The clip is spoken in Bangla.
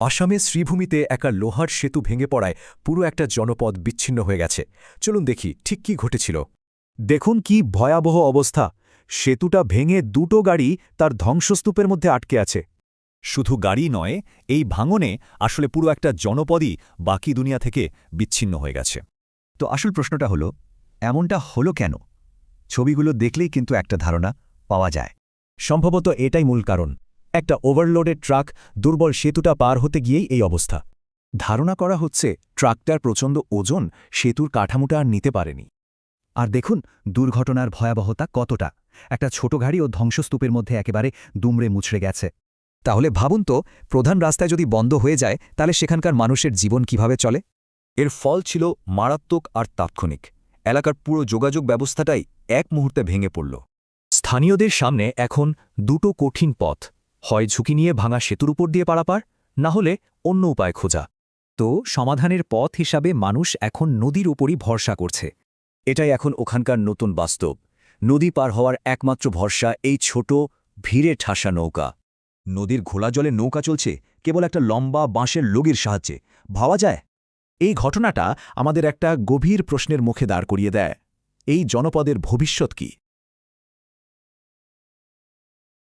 আসামের শ্রীভূমিতে একটা লোহার সেতু ভেঙে পড়ায় পুরো একটা জনপদ বিচ্ছিন্ন হয়ে গেছে। চলুন দেখি ঠিক কি ঘটেছিল। দেখুন কি ভয়াবহ অবস্থা। সেতুটা ভেঙে দুটো গাড়ি তার ধ্বংসস্তূপের মধ্যে আটকে আছে। শুধু গাড়ি নয়, এই ভাঙনে আসলে পুরো একটা জনপদই বাকি দুনিয়া থেকে বিচ্ছিন্ন হয়ে গেছে। তো আসল প্রশ্নটা হলো, এমনটা হলো কেন? ছবিগুলো দেখলেই কিন্তু একটা ধারণা পাওয়া যায়। সম্ভবত এটাই মূল কারণ। একটা ওভারলোডেড ট্রাক দুর্বল সেতুটা পার হতে গিয়েই এই অবস্থা। ধারণা করা হচ্ছে ট্রাকটার প্রচণ্ড ওজন সেতুর কাঠামোটা আর নিতে পারেনি। আর দেখুন দুর্ঘটনার ভয়াবহতা কতটা। একটা ছোট গাড়িও ধ্বংসস্তূপের মধ্যে একেবারে দুমড়ে মুচড়ে গেছে। তাহলে ভাবুন তো, প্রধান রাস্তায় যদি বন্ধ হয়ে যায় তাহলে সেখানকার মানুষের জীবন কিভাবে চলে? এর ফল ছিল মারাত্মক আর তাৎক্ষণিক। এলাকার পুরো যোগাযোগ ব্যবস্থাটাই এক মুহূর্তে ভেঙে পড়ল। স্থানীয়দের সামনে এখন দুটো কঠিন পথ, হয় ঝুঁকি নিয়ে ভাঙা সেতুর উপর দিয়ে পারাপার, না হলে অন্য উপায় খোঁজা। তো সমাধানের পথ হিসাবে মানুষ এখন নদীর উপরই ভরসা করছে। এটাই এখন ওখানকার নতুন বাস্তব। নদী পার হওয়ার একমাত্র ভরসা এই ছোট ভিড়ে ঠাসা নৌকা। নদীর ঘোলা জলে নৌকা চলছে কেবল একটা লম্বা বাঁশের লগির সাহায্যে। ভাবা যায়? এই ঘটনাটা আমাদের একটা গভীর প্রশ্নের মুখে দাঁড় করিয়ে দেয়। এই জনপদের ভবিষ্যৎ কি?